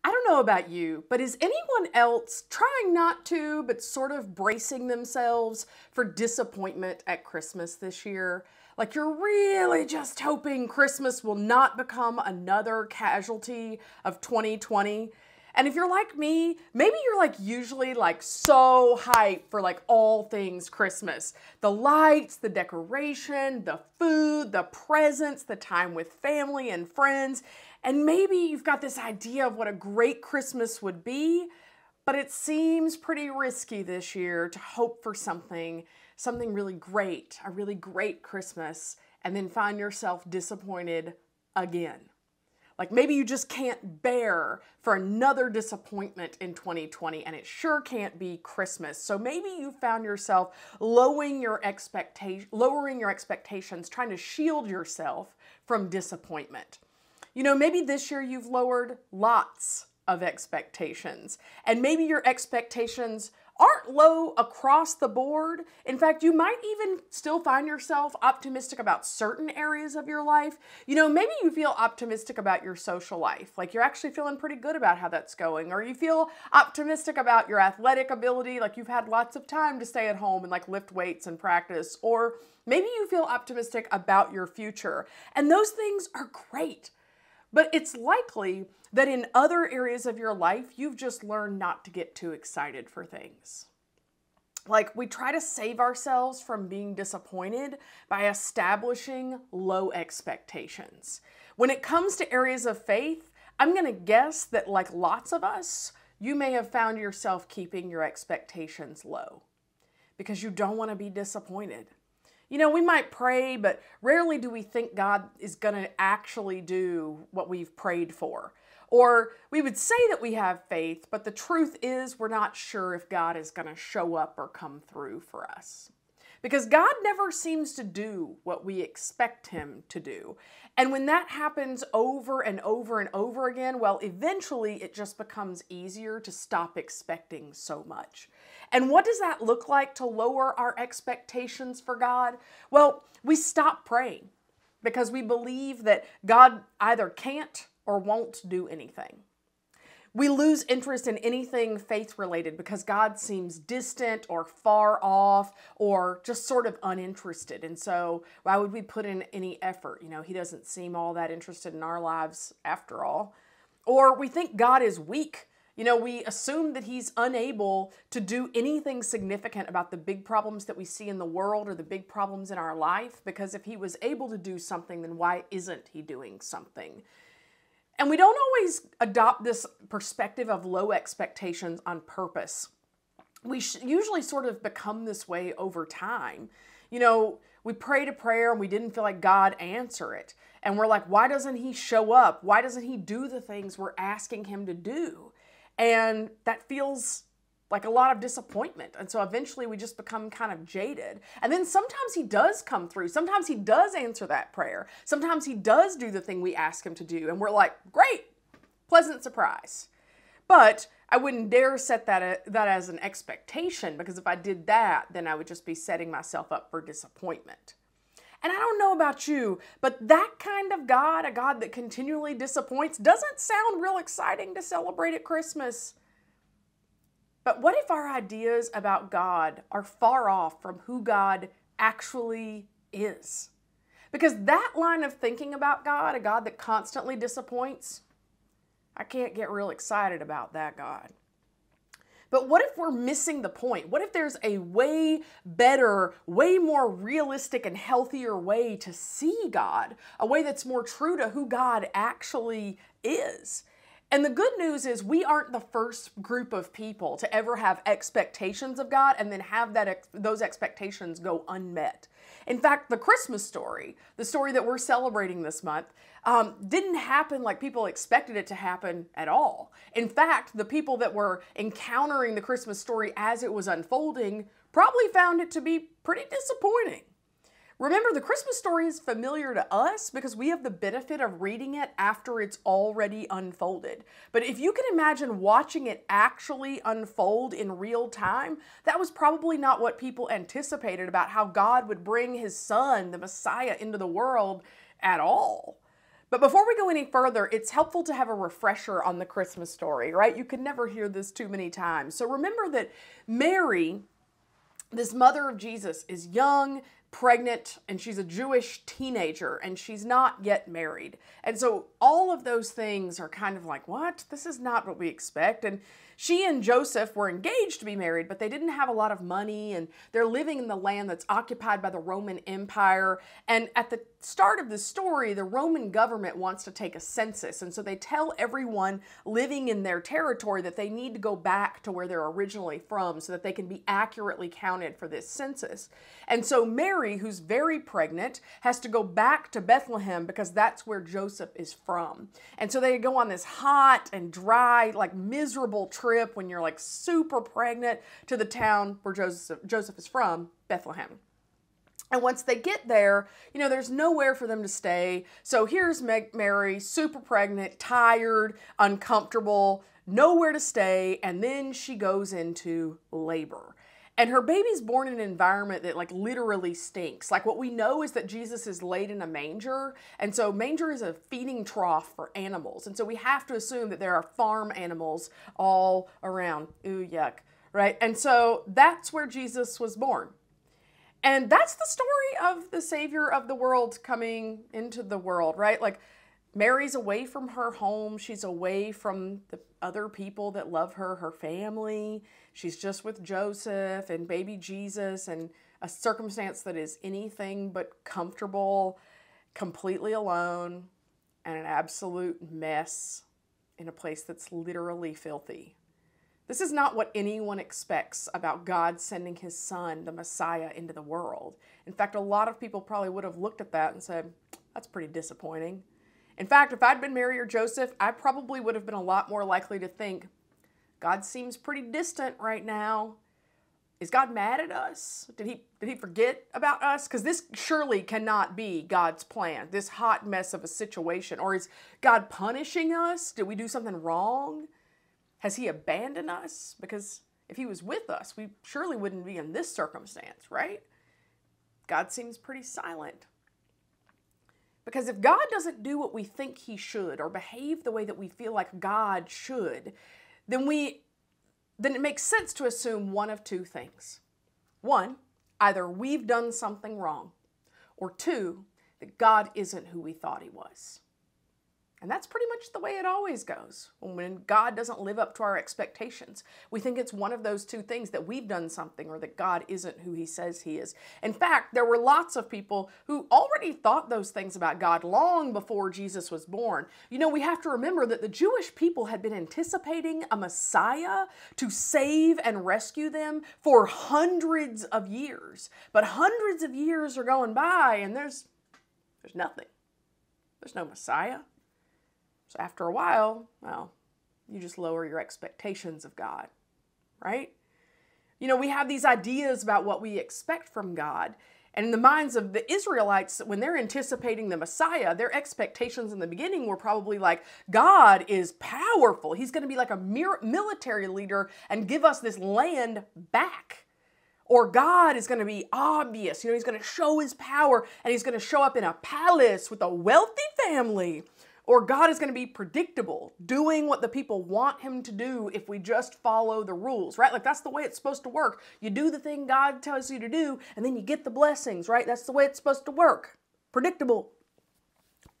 I don't know about you, but is anyone else trying not to, but sort of bracing themselves for disappointment at Christmas this year? Like you're really just hoping Christmas will not become another casualty of 2020. And if you're like me, maybe you're like usually like so hyped for like all things Christmas. The lights, the decoration, the food, the presents, the time with family and friends. And maybe you've got this idea of what a great Christmas would be, but it seems pretty risky this year to hope for something really great, a really great Christmas, and then find yourself disappointed again. Like maybe you just can't bear for another disappointment in 2020, and it sure can't be Christmas. So maybe you found yourself lowering your expectations, trying to shield yourself from disappointment. You know, maybe this year you've lowered lots of expectations, and maybe your expectations aren't low across the board. In fact, you might even still find yourself optimistic about certain areas of your life. You know, maybe you feel optimistic about your social life, like you're actually feeling pretty good about how that's going, or you feel optimistic about your athletic ability, like you've had lots of time to stay at home and like lift weights and practice, or maybe you feel optimistic about your future. And those things are great. But it's likely that in other areas of your life, you've just learned not to get too excited for things. Like we try to save ourselves from being disappointed by establishing low expectations. When it comes to areas of faith, I'm going to guess that like lots of us, you may have found yourself keeping your expectations low because you don't want to be disappointed. You know, we might pray, but rarely do we think God is going to actually do what we've prayed for. Or we would say that we have faith, but the truth is we're not sure if God is going to show up or come through for us. Because God never seems to do what we expect him to do. And when that happens over and over and over again, well, eventually it just becomes easier to stop expecting so much. And what does that look like to lower our expectations for God? Well, we stop praying because we believe that God either can't or won't do anything. We lose interest in anything faith-related because God seems distant or far off or just sort of uninterested. And so why would we put in any effort? You know, he doesn't seem all that interested in our lives after all. Or we think God is weak. You know, we assume that he's unable to do anything significant about the big problems that we see in the world or the big problems in our life, because if he was able to do something, then why isn't he doing something? And we don't always adopt this perspective of low expectations on purpose. We usually sort of become this way over time. You know, we prayed a prayer and we didn't feel like God answered it. And we're like, why doesn't he show up? Why doesn't he do the things we're asking him to do? And that feels like a lot of disappointment. And so eventually we just become kind of jaded. And then sometimes he does come through. Sometimes he does answer that prayer. Sometimes he does do the thing we ask him to do. And we're like, great, pleasant surprise. But I wouldn't dare set that as an expectation, because if I did that, then I would just be setting myself up for disappointment. And I don't know about you, but that kind of God, a God that continually disappoints, doesn't sound real exciting to celebrate at Christmas. But what if our ideas about God are far off from who God actually is? Because that line of thinking about God, a God that constantly disappoints, I can't get real excited about that God. But what if we're missing the point? What if there's a way better, way more realistic and healthier way to see God? A way that's more true to who God actually is? And the good news is we aren't the first group of people to ever have expectations of God and then have those expectations go unmet. In fact, the Christmas story, the story that we're celebrating this month, didn't happen like people expected it to happen at all. In fact, the people that were encountering the Christmas story as it was unfolding probably found it to be pretty disappointing. Remember, the Christmas story is familiar to us because we have the benefit of reading it after it's already unfolded. But if you can imagine watching it actually unfold in real time, that was probably not what people anticipated about how God would bring his son, the Messiah, into the world at all. But before we go any further, it's helpful to have a refresher on the Christmas story, right? You can never hear this too many times. So remember that Mary, this mother of Jesus, is young, pregnant, and she's a Jewish teenager, and she's not yet married. And so all of those things are kind of like, what? This is not what we expect. And she and Joseph were engaged to be married, but they didn't have a lot of money, and they're living in the land that's occupied by the Roman Empire. And at the start of the story, the Roman government wants to take a census, and so they tell everyone living in their territory that they need to go back to where they're originally from so that they can be accurately counted for this census. And so Mary, who's very pregnant, has to go back to Bethlehem because that's where Joseph is from. And so they go on this hot and dry, like miserable trip when you're like super pregnant to the town where Joseph is from, Bethlehem. And once they get there, there's nowhere for them to stay. So here's Mary, super pregnant, tired, uncomfortable, nowhere to stay. And then she goes into labor. And her baby's born in an environment that like literally stinks. Like what we know is that Jesus is laid in a manger. And so manger is a feeding trough for animals. And so we have to assume that there are farm animals all around. Ooh, yuck, right? And so that's where Jesus was born. And that's the story of the Savior of the world coming into the world, right? Like Mary's away from her home. She's away from the other people that love her, her family. She's just with Joseph and baby Jesus and a circumstance that is anything but comfortable, completely alone, and an absolute mess in a place that's literally filthy. This is not what anyone expects about God sending his son, the Messiah, into the world. In fact, a lot of people probably would have looked at that and said, that's pretty disappointing. In fact, if I'd been Mary or Joseph, I probably would have been a lot more likely to think, God seems pretty distant right now. Is God mad at us? Did he forget about us? Because this surely cannot be God's plan, this hot mess of a situation. Or is God punishing us? Did we do something wrong? Has he abandoned us? Because if he was with us, we surely wouldn't be in this circumstance, right? God seems pretty silent. Because if God doesn't do what we think he should or behave the way that we feel like God should, then it makes sense to assume one of two things. One, either we've done something wrong, or two, that God isn't who we thought he was. And that's pretty much the way it always goes. When God doesn't live up to our expectations, we think it's one of those two things, that we've done something or that God isn't who he says he is. In fact, there were lots of people who already thought those things about God long before Jesus was born. We have to remember that the Jewish people had been anticipating a Messiah to save and rescue them for hundreds of years. But hundreds of years are going by and there's nothing. There's no Messiah. So after a while, well, you just lower your expectations of God, right? We have these ideas about what we expect from God. And in the minds of the Israelites, when they're anticipating the Messiah, their expectations in the beginning were probably like, God is powerful. He's going to be like a military leader and give us this land back. Or God is going to be obvious. He's going to show his power and he's going to show up in a palace with a wealthy family. Or God is going to be predictable, doing what the people want him to do if we just follow the rules, right? Like that's the way it's supposed to work. You do the thing God tells you to do, and then you get the blessings, right? That's the way it's supposed to work. Predictable.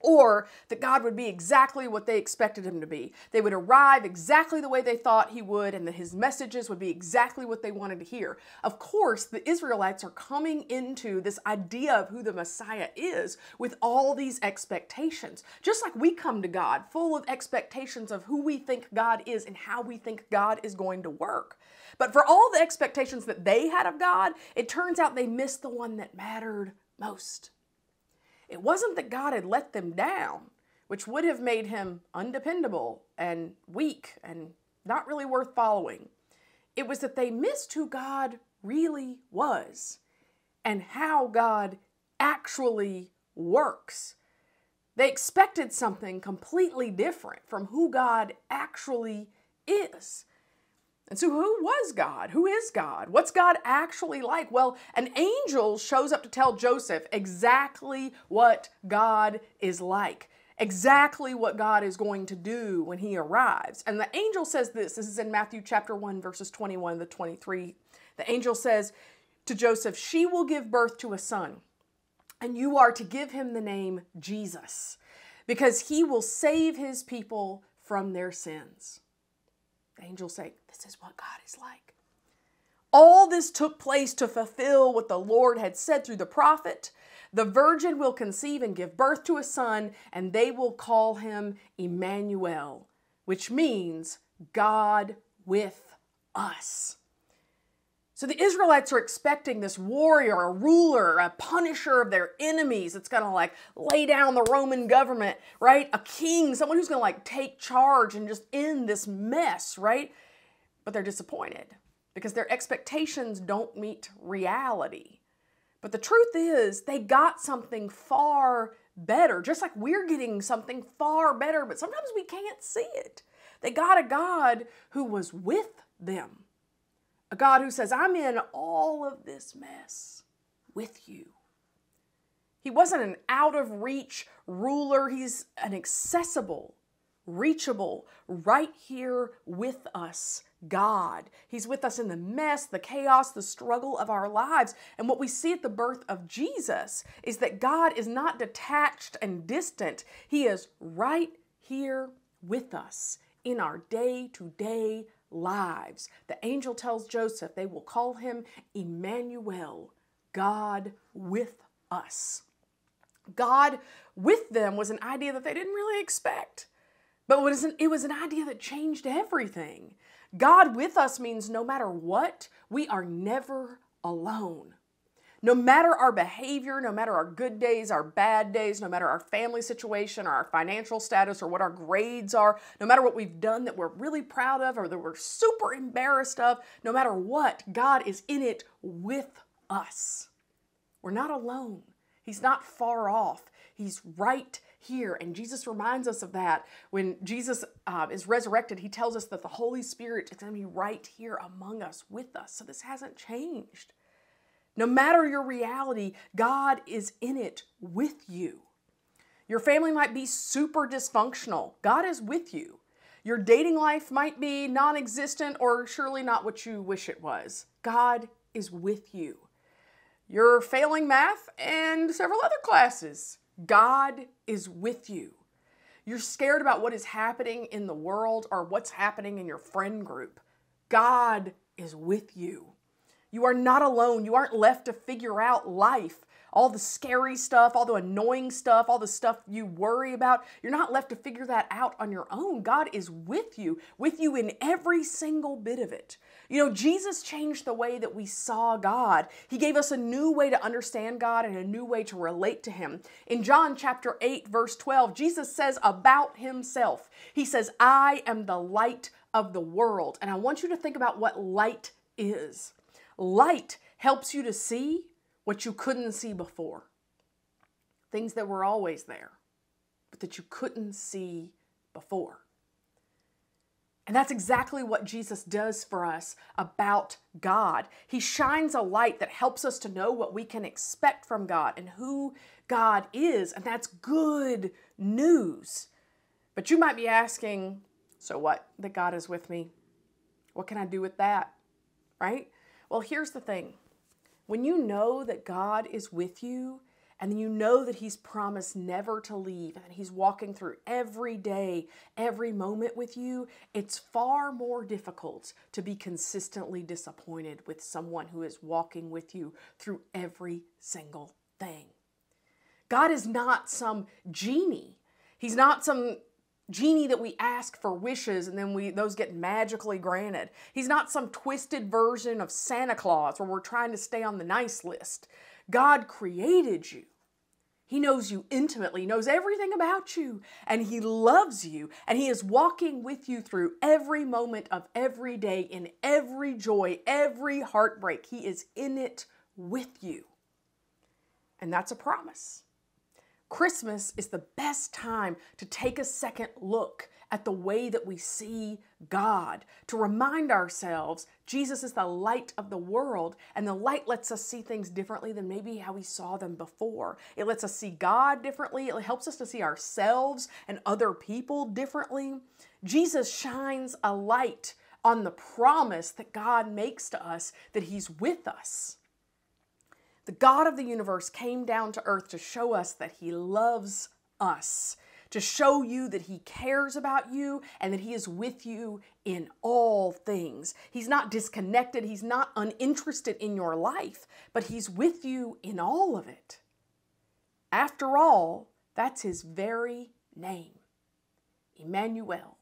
Or that God would be exactly what they expected him to be. They would arrive exactly the way they thought he would, and that his messages would be exactly what they wanted to hear. Of course, the Israelites are coming into this idea of who the Messiah is with all these expectations. Just like we come to God full of expectations of who we think God is and how we think God is going to work. But for all the expectations that they had of God, it turns out they missed the one that mattered most. It wasn't that God had let them down, which would have made him undependable and weak and not really worth following. It was that they missed who God really was and how God actually works. They expected something completely different from who God actually is. And so who was God? Who is God? What's God actually like? Well, an angel shows up to tell Joseph exactly what God is like. exactly what God is going to do when he arrives. And the angel says this is in Matthew chapter 1, verses 21 to 23. The angel says to Joseph, "She will give birth to a son, and you are to give him the name Jesus, because he will save his people from their sins." The angels say, this is what God is like. All this took place to fulfill what the Lord had said through the prophet. The virgin will conceive and give birth to a son, and they will call him Emmanuel, which means God with us. So the Israelites are expecting this warrior, a ruler, a punisher of their enemies. It's going to like lay down the Roman government, right? A king, someone who's going to like take charge and just end this mess, right? But they're disappointed because their expectations don't meet reality. But the truth is they got something far better, just like we're getting something far better, but sometimes we can't see it. They got a God who was with them. A God who says, I'm in all of this mess with you. He wasn't an out-of-reach ruler. He's an accessible, reachable, right here with us God. He's with us in the mess, the chaos, the struggle of our lives. And what we see at the birth of Jesus is that God is not detached and distant. He is right here with us in our day-to-day lives. The angel tells Joseph they will call him Emmanuel, God with us. God with them was an idea that they didn't really expect, but it was an idea that changed everything. God with us means no matter what, we are never alone. No matter our behavior, no matter our good days, our bad days, no matter our family situation or our financial status or what our grades are, no matter what we've done that we're really proud of or that we're super embarrassed of, no matter what, God is in it with us. We're not alone. He's not far off. He's right here. And Jesus reminds us of that. When Jesus is resurrected, he tells us that the Holy Spirit is going to be right here among us, with us. So this hasn't changed. No matter your reality, God is in it with you. Your family might be super dysfunctional. God is with you. Your dating life might be non-existent or surely not what you wish it was. God is with you. You're failing math and several other classes. God is with you. You're scared about what is happening in the world or what's happening in your friend group. God is with you. You are not alone. You aren't left to figure out life. All the scary stuff, all the annoying stuff, all the stuff you worry about, you're not left to figure that out on your own. God is with you in every single bit of it. You know, Jesus changed the way that we saw God. He gave us a new way to understand God and a new way to relate to him. In John chapter 8, verse 12, Jesus says about himself, he says, I am the light of the world. And I want you to think about what light is. Light helps you to see what you couldn't see before. Things that were always there, but that you couldn't see before. And that's exactly what Jesus does for us about God. He shines a light that helps us to know what we can expect from God and who God is. And that's good news. But you might be asking, so what? That God is with me? What can I do with that? Right? Well, here's the thing. When you know that God is with you, and you know that he's promised never to leave, and that he's walking through every day, every moment with you, it's far more difficult to be consistently disappointed with someone who is walking with you through every single thing. God is not some genie. He's not some genie that we ask for wishes and then those get magically granted. He's not some twisted version of Santa Claus where we're trying to stay on the nice list. God created you. He knows you intimately, knows everything about you, and he loves you, and he is walking with you through every moment of every day, in every joy, every heartbreak. He is in it with you. And that's a promise. Christmas is the best time to take a second look at the way that we see God, to remind ourselves Jesus is the light of the world, and the light lets us see things differently than maybe how we saw them before. It lets us see God differently. It helps us to see ourselves and other people differently. Jesus shines a light on the promise that God makes to us that He's with us. The God of the universe came down to earth to show us that He loves us, to show you that He cares about you and that He is with you in all things. He's not disconnected. He's not uninterested in your life, but He's with you in all of it. After all, that's His very name, Emmanuel.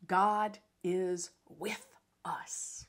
God is with us.